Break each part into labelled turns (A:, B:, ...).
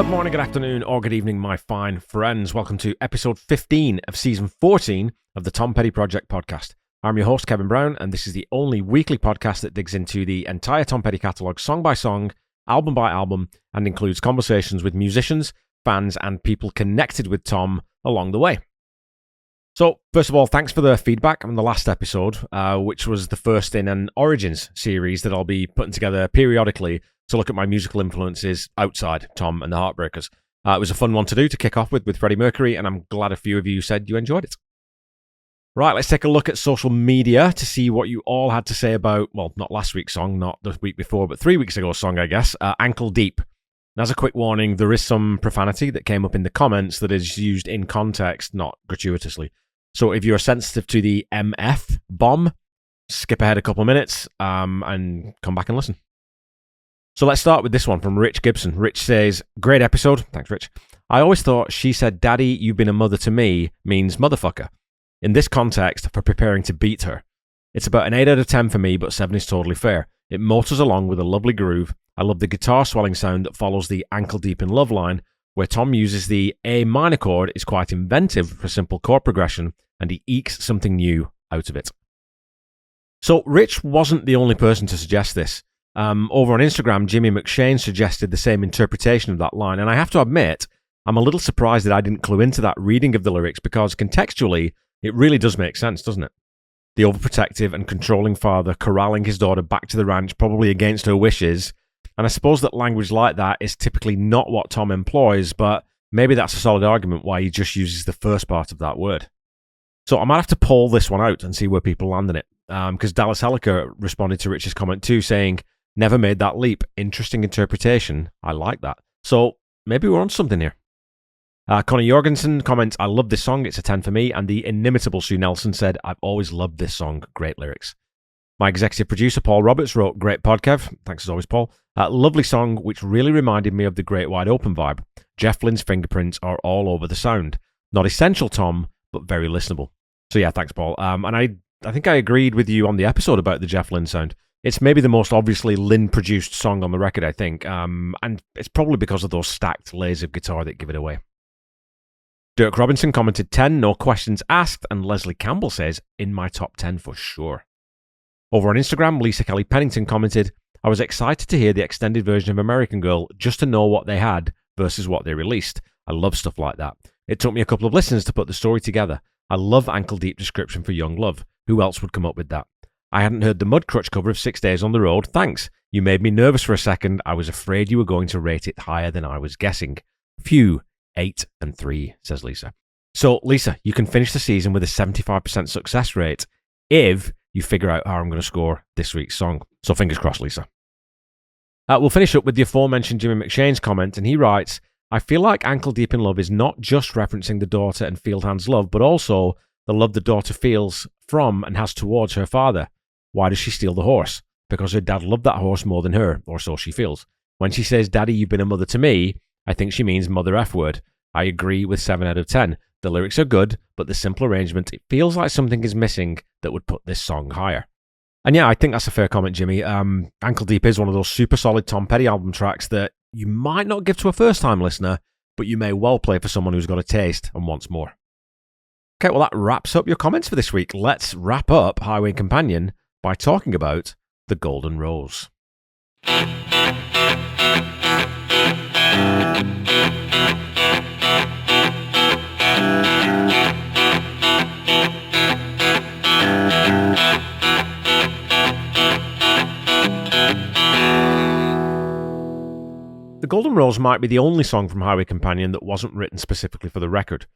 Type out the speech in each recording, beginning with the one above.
A: Good morning, good afternoon, or good evening, my fine friends. Welcome to episode 15 of season 14 of the Tom Petty Project podcast. I'm your host, Kevin Brown, and this is the only weekly podcast that digs into the entire Tom Petty catalogue, song by song, album by album, and includes conversations with musicians, fans, and people connected with Tom along the way. So, first of all, thanks for the feedback on the last episode, which was the first in an Origins series that I'll be putting together periodically to look at my musical influences outside Tom and the Heartbreakers. It was a fun one to do to kick off with Freddie Mercury, and I'm glad a few of you said you enjoyed it. Right, let's take a look at social media to see what you all had to say about, well, not last week's song, not the week before, but 3 weeks ago's song, I guess, Ankle Deep. And as a quick warning, there is some profanity that came up in the comments that is used in context, not gratuitously. So if you're sensitive to the MF bomb, skip ahead a couple of minutes and come back and listen. So let's start with this one from Rich Gibson. Rich says, great episode. Thanks, Rich. I always thought she said, Daddy, you've been a mother to me means motherfucker. In this context, for preparing to beat her. It's about an 8 out of 10 for me, but 7 is totally fair. It motors along with a lovely groove. I love the guitar swelling sound that follows the ankle deep in love line, where Tom uses the A minor chord is quite inventive for simple chord progression, and he ekes something new out of it. So Rich wasn't the only person to suggest this. Over on Instagram, Jimmy McShane suggested the same interpretation of that line, and I have to admit, I'm a little surprised that I didn't clue into that reading of the lyrics, because contextually, it really does make sense, doesn't it? The overprotective and controlling father corralling his daughter back to the ranch, probably against her wishes, and I suppose that language like that is typically not what Tom employs, but maybe that's a solid argument why he just uses the first part of that word. So I might have to pull this one out and see where people land in it, because Dallas Helliker responded to Rich's comment too, saying, never made that leap. Interesting interpretation. I like that. So maybe we're on something here. Conor Jorgensen comments, I love this song. It's a 10 for me. And the inimitable Sue Nelson said, I've always loved this song. Great lyrics. My executive producer, Paul Roberts, wrote, great pod, Kev. Thanks as always, Paul. Lovely song, which really reminded me of the Great Wide Open vibe. Jeff Lynne's fingerprints are all over the sound. Not essential, Tom, but very listenable. So yeah, thanks, Paul. And I think I agreed with you on the episode about the Jeff Lynne sound. It's maybe the most obviously Lynne-produced song on the record, I think, and it's probably because of those stacked layers of guitar that give it away. Dirk Robinson commented 10, no questions asked, and Leslie Campbell says, in my top 10 for sure. Over on Instagram, Lisa Kelly Pennington commented, I was excited to hear the extended version of American Girl just to know what they had versus what they released. I love stuff like that. It took me a couple of listens to put the story together. I love ankle deep description for Young Love. Who else would come up with that? I hadn't heard the Mudcrutch cover of 6 Days on the Road. Thanks. You made me nervous for a second. I was afraid you were going to rate it higher than I was guessing. Phew. 8 and 3, says Lisa. So, Lisa, you can finish the season with a 75% success rate if you figure out how I'm going to score this week's song. So, fingers crossed, Lisa. We'll finish up with the aforementioned Jimmy McShane's comment, and he writes, I feel like Ankle Deep in Love is not just referencing the daughter and Fieldhand's love, but also the love the daughter feels from and has towards her father. Why does she steal the horse? Because her dad loved that horse more than her, or so she feels. When she says, Daddy, you've been a mother to me, I think she means mother F word. I agree with 7 out of 10. The lyrics are good, but the simple arrangement, it feels like something is missing that would put this song higher. And yeah, I think that's a fair comment, Jimmy. Ankle Deep is one of those super solid Tom Petty album tracks that you might not give to a first-time listener, but you may well play for someone who's got a taste and wants more. Okay, well that wraps up your comments for this week. Let's wrap up Highway Companion by talking about The Golden Rose. The Golden Rose might be the only song from Highway Companion that wasn't written specifically for the record.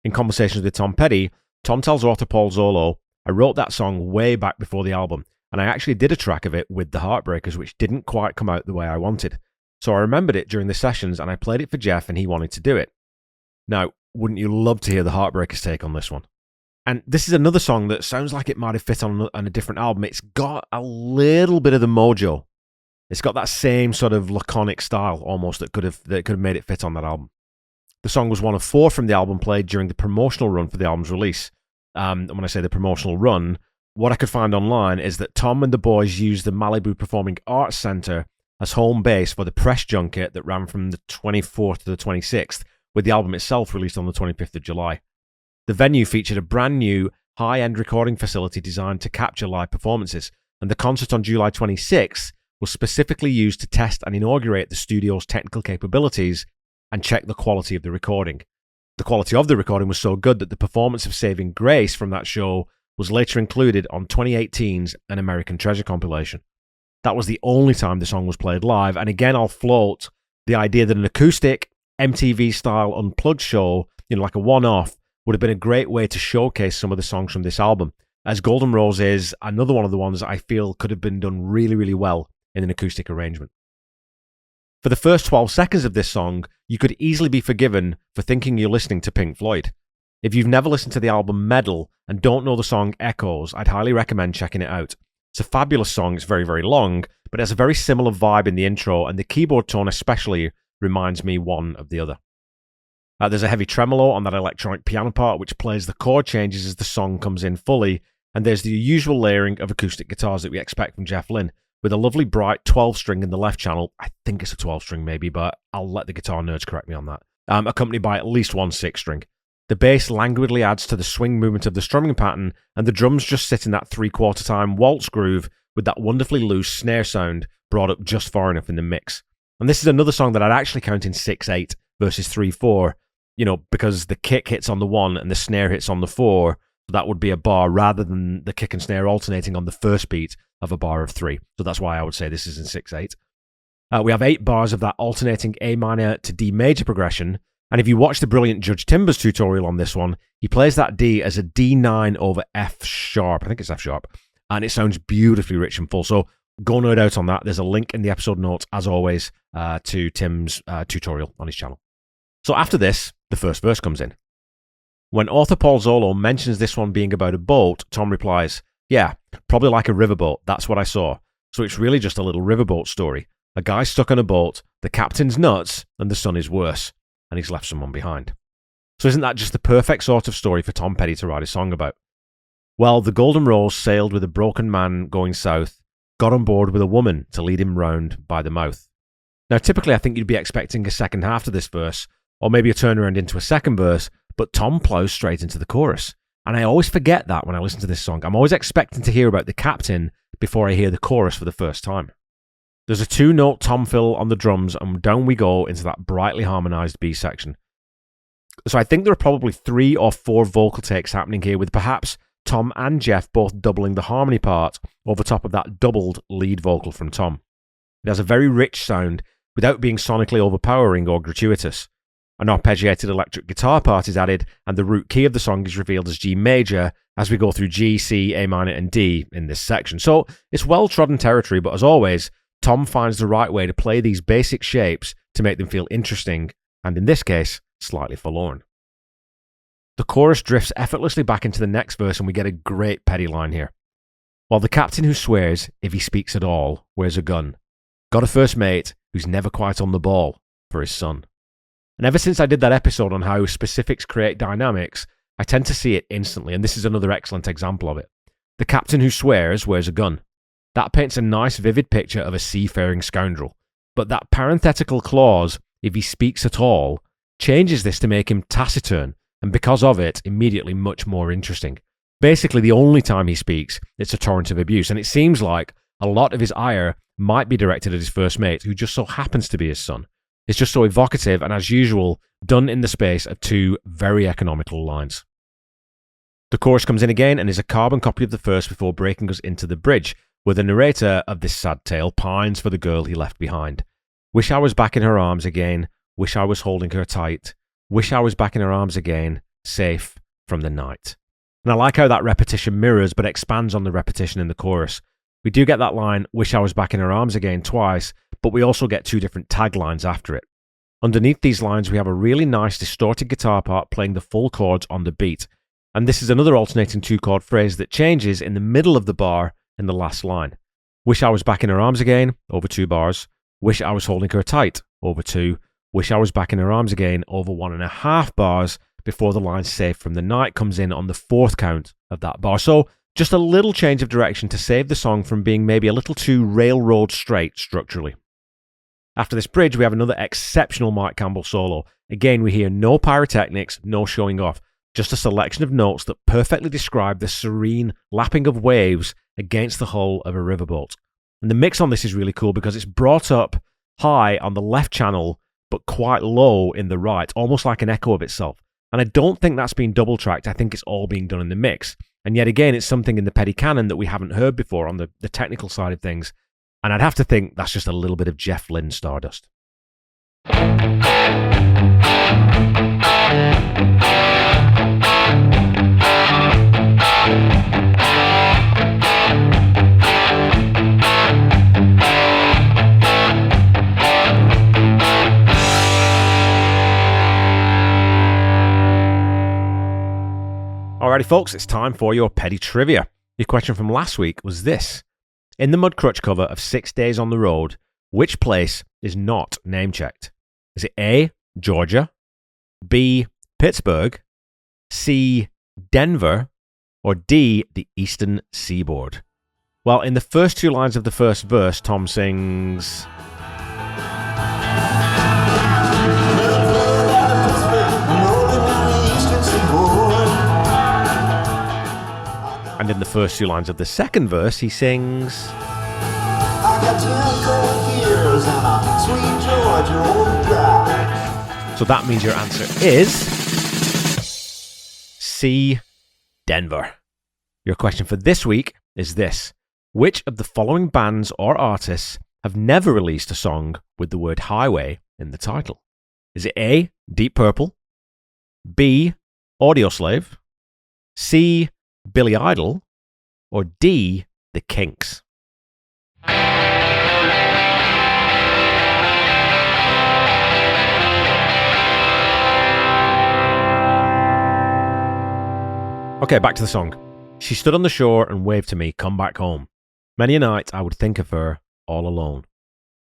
A: In conversations with Tom Petty, Tom tells author Paul Zollo, I wrote that song way back before the album, and I actually did a track of it with the Heartbreakers, which didn't quite come out the way I wanted. So I remembered it during the sessions, and I played it for Jeff, and he wanted to do it. Now, wouldn't you love to hear the Heartbreakers take on this one? And this is another song that sounds like it might have fit on a different album. It's got a little bit of the mojo. It's got that same sort of laconic style almost that could have made it fit on that album. The song was one of 4 from the album played during the promotional run for the album's release. And when I say the promotional run, what I could find online is that Tom and the boys used the Malibu Performing Arts Center as home base for the press junket that ran from the 24th to the 26th, with the album itself released on the 25th of July. The venue featured a brand new, high-end recording facility designed to capture live performances, and the concert on July 26th was specifically used to test and inaugurate the studio's technical capabilities and check the quality of the recording. The quality of the recording was so good that the performance of Saving Grace from that show was later included on 2018's An American Treasure compilation. That was the only time the song was played live, and again I'll float the idea that an acoustic, MTV-style unplugged show, like a one-off, would have been a great way to showcase some of the songs from this album, as Golden Rose is another one of the ones I feel could have been done really, really well in an acoustic arrangement. For the first 12 seconds of this song, you could easily be forgiven for thinking you're listening to Pink Floyd. If you've never listened to the album Medal and don't know the song Echoes, I'd highly recommend checking it out. It's a fabulous song, it's very, very long, but it has a very similar vibe in the intro, and the keyboard tone especially reminds me one of the other. There's a heavy tremolo on that electronic piano part, which plays the chord changes as the song comes in fully, and there's the usual layering of acoustic guitars that we expect from Jeff Lynne, with a lovely bright 12-string in the left channel. I think it's a 12-string maybe, but I'll let the guitar nerds correct me on that. Accompanied by at least one 6-string. The bass languidly adds to the swing movement of the strumming pattern, and the drums just sit in that 3/4 time waltz groove with that wonderfully loose snare sound brought up just far enough in the mix. And this is another song that I'd actually count in 6/8 versus 3/4, because the kick hits on the 1 and the snare hits on the 4, so that would be a bar rather than the kick and snare alternating on the first beat of a bar of 3. So that's why I would say this is in 6/8. We have 8 bars of that alternating A minor to D major progression, and if you watch the brilliant Judge Timbers tutorial on this one, he plays that D as a D9 over F sharp. I think it's F sharp, and it sounds beautifully rich and full. So go nerd out on that. There's a link in the episode notes, as always, to Tim's tutorial on his channel. So after this, the first verse comes in. When author Paul Zollo mentions this one being about a boat, Tom replies, "Yeah, probably like a riverboat. That's what I saw. So it's really just a little riverboat story. A guy stuck on a boat, the captain's nuts, and the sun is worse, and he's left someone behind." So isn't that just the perfect sort of story for Tom Petty to write a song about? Well, the Golden Rose sailed with a broken man going south, got on board with a woman to lead him round by the mouth. Now, typically I think you'd be expecting a second half to this verse, or maybe a turnaround into a second verse, but Tom plows straight into the chorus. And I always forget that when I listen to this song. I'm always expecting to hear about the captain before I hear the chorus for the first time. There's a 2-note tom fill on the drums, and down we go into that brightly harmonized B section. So I think there are probably 3 or 4 vocal takes happening here, with perhaps Tom and Jeff both doubling the harmony part over top of that doubled lead vocal from Tom. It has a very rich sound without being sonically overpowering or gratuitous. An arpeggiated electric guitar part is added, and the root key of the song is revealed as G major as we go through G, C, A minor, and D in this section. So it's well-trodden territory, but as always, Tom finds the right way to play these basic shapes to make them feel interesting, and in this case, slightly forlorn. The chorus drifts effortlessly back into the next verse, and we get a great Petty line here. While the captain who swears, if he speaks at all, wears a gun. Got a first mate who's never quite on the ball for his son. And ever since I did that episode on how specifics create dynamics, I tend to see it instantly, and this is another excellent example of it. The captain who swears wears a gun. That paints a nice, vivid picture of a seafaring scoundrel. But that parenthetical clause, if he speaks at all, changes this to make him taciturn, and because of it, immediately much more interesting. Basically, the only time he speaks, it's a torrent of abuse, and it seems like a lot of his ire might be directed at his first mate, who just so happens to be his son. It's just so evocative, and as usual, done in the space of 2 very economical lines. The chorus comes in again and is a carbon copy of the first before breaking us into the bridge, where the narrator of this sad tale pines for the girl he left behind. Wish I was back in her arms again, wish I was holding her tight, wish I was back in her arms again, safe from the night. And I like how that repetition mirrors but expands on the repetition in the chorus. We do get that line, wish I was back in her arms again, twice, but we also get 2 different taglines after it. Underneath these lines, we have a really nice distorted guitar part playing the full chords on the beat. And this is another alternating 2-chord phrase that changes in the middle of the bar in the last line. Wish I was back in her arms again, over 2 bars. Wish I was holding her tight, over 2. Wish I was back in her arms again, over 1.5 bars, before the line safe from the night comes in on the 4th count of that bar. So just a little change of direction to save the song from being maybe a little too railroad straight structurally. After this bridge, we have another exceptional Mike Campbell solo. Again, we hear no pyrotechnics, no showing off, just a selection of notes that perfectly describe the serene lapping of waves against the hull of a riverboat. And the mix on this is really cool because it's brought up high on the left channel, but quite low in the right, almost like an echo of itself. And I don't think that's been double tracked. I think it's all being done in the mix. And yet again, it's something in the Petty canon that we haven't heard before on the technical side of things. And I'd have to think that's just a little bit of Jeff Lynne stardust. Alrighty folks, it's time for your petty trivia. Your question from last week was this. In the Mudcrutch cover of 6 Days on the Road, which place is not name-checked? Is it A, Georgia, B, Pittsburgh, C, Denver, or D, the Eastern Seaboard? Well, in the first 2 lines of the first verse, Tom sings... And in the first 2 lines of the second verse, he sings... I got 10 cold years and a sweet Georgia overdrive. So that means your answer is... C, Denver. Your question for this week is this. Which of the following bands or artists have never released a song with the word highway in the title? Is it A, Deep Purple, B, Audioslave, C, Billy Idol, or D, The Kinks? Okay, back to the song. She stood on the shore and waved to me, come back home. Many a night I would think of her all alone.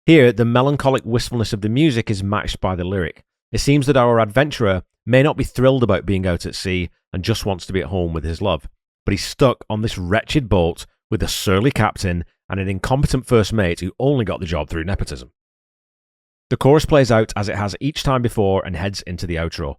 A: Here, the melancholic wistfulness of the music is matched by the lyric. It seems that our adventurer may not be thrilled about being out at sea and just wants to be at home with his love. But he's stuck on this wretched boat with a surly captain and an incompetent first mate who only got the job through nepotism. The chorus plays out as it has each time before and heads into the outro.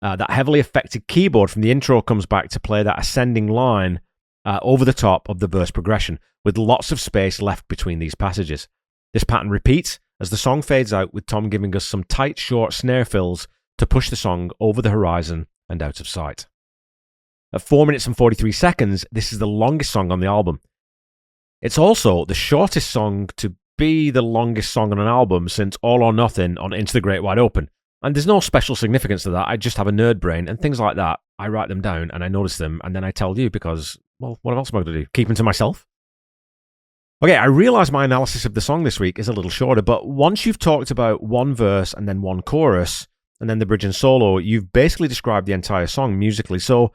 A: That heavily affected keyboard from the intro comes back to play that ascending line over the top of the verse progression, with lots of space left between these passages. This pattern repeats as the song fades out, with Tom giving us some tight, short snare fills to push the song over the horizon and out of sight. At 4 minutes and 43 seconds, this is the longest song on the album. It's also the shortest song to be the longest song on an album since All or Nothing on Into the Great Wide Open. And there's no special significance to that. I just have a nerd brain, and things like that, I write them down and I notice them, and then I tell you because, well, what else am I going to do? Keep them to myself? Okay, I realise my analysis of the song this week is a little shorter, but once you've talked about one verse and then one chorus, and then the bridge and solo, you've basically described the entire song musically, so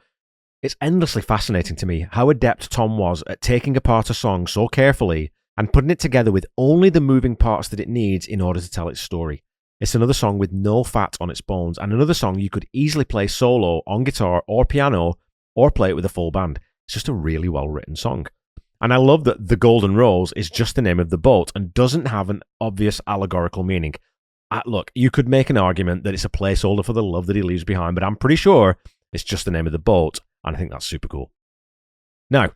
A: it's endlessly fascinating to me how adept Tom was at taking apart a song so carefully and putting it together with only the moving parts that it needs in order to tell its story. It's another song with no fat on its bones, and another song you could easily play solo on guitar or piano, or play it with a full band. It's just a really well-written song. And I love that The Golden Rose is just the name of the boat and doesn't have an obvious allegorical meaning. Look, you could make an argument that it's a placeholder for the love that he leaves behind, but I'm pretty sure it's just the name of the boat, and I think that's super cool. Now,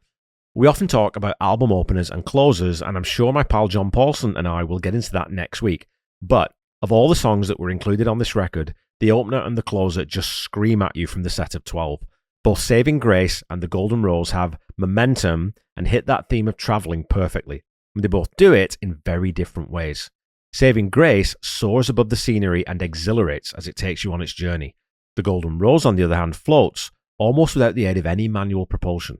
A: we often talk about album openers and closers, and I'm sure my pal John Paulsen and I will get into that next week. But of all the songs that were included on this record, the opener and the closer just scream at you from the set of 12. Both Saving Grace and The Golden Rose have momentum and hit that theme of travelling perfectly. And they both do it in very different ways. Saving Grace soars above the scenery and exhilarates as it takes you on its journey. The Golden Rose, on the other hand, floats, almost without the aid of any manual propulsion.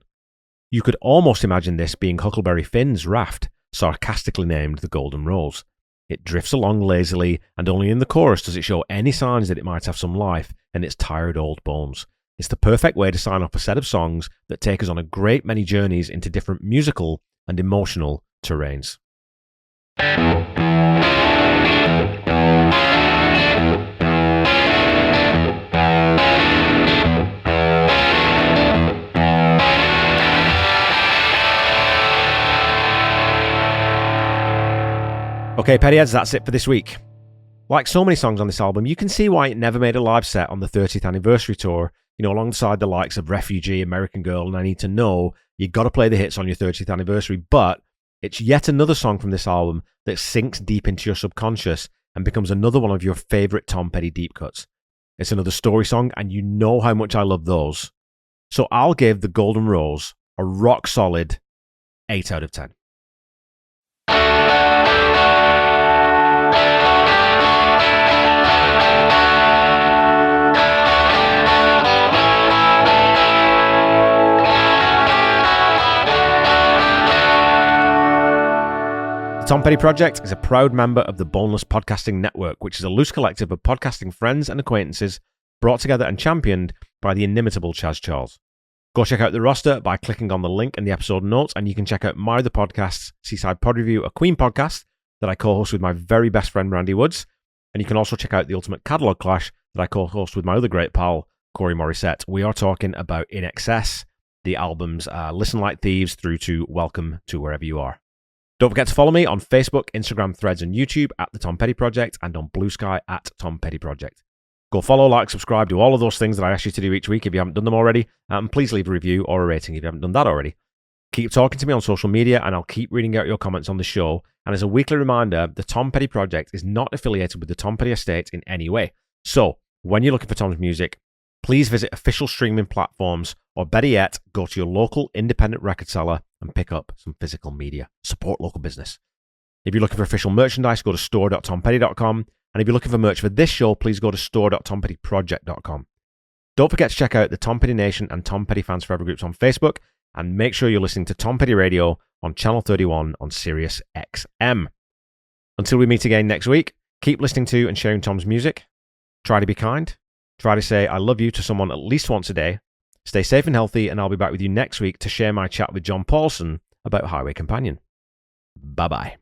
A: You could almost imagine this being Huckleberry Finn's raft, sarcastically named the Golden Rose. It drifts along lazily, and only in the chorus does it show any signs that it might have some life in its tired old bones. It's the perfect way to sign off a set of songs that take us on a great many journeys into different musical and emotional terrains. Okay, Pettyheads, that's it for this week. Like so many songs on this album, you can see why it never made a live set on the 30th anniversary tour, alongside the likes of Refugee, American Girl, and I Need to Know. You got to play the hits on your 30th anniversary, but it's yet another song from this album that sinks deep into your subconscious and becomes another one of your favourite Tom Petty deep cuts. It's another story song, and you know how much I love those. So I'll give The Golden Rose a rock solid 8 out of 10. The Tom Petty Project is a proud member of the Boneless Podcasting Network, which is a loose collective of podcasting friends and acquaintances brought together and championed by the inimitable Chaz Charles. Go check out the roster by clicking on the link in the episode notes, and you can check out my other podcasts, Seaside Pod Review, a Queen podcast that I co-host with my very best friend Randy Woods, and you can also check out the Ultimate Catalogue Clash that I co-host with my other great pal, Corey Morissette. We are talking about In Excess, the albums Listen Like Thieves through to Welcome to Wherever You Are. Don't forget to follow me on Facebook, Instagram, Threads, and YouTube at The Tom Petty Project, and on Blue Sky at Tom Petty Project. Go follow, like, subscribe, do all of those things that I ask you to do each week if you haven't done them already, and please leave a review or a rating if you haven't done that already. Keep talking to me on social media, and I'll keep reading out your comments on the show. And as a weekly reminder, the Tom Petty Project is not affiliated with the Tom Petty Estate in any way. So, when you're looking for Tom's music, please visit official streaming platforms, or better yet, go to your local independent record seller and pick up some physical media. Support local business. If you're looking for official merchandise, go to store.tompetty.com. And if you're looking for merch for this show, please go to store.tompettyproject.com. Don't forget to check out the Tom Petty Nation and Tom Petty Fans Forever groups on Facebook, and make sure you're listening to Tom Petty Radio on Channel 31 on Sirius XM. Until we meet again next week, keep listening to and sharing Tom's music. Try to be kind. Try to say I love you to someone at least once a day. Stay safe and healthy, and I'll be back with you next week to share my chat with John Paulsen about Highway Companion. Bye-bye.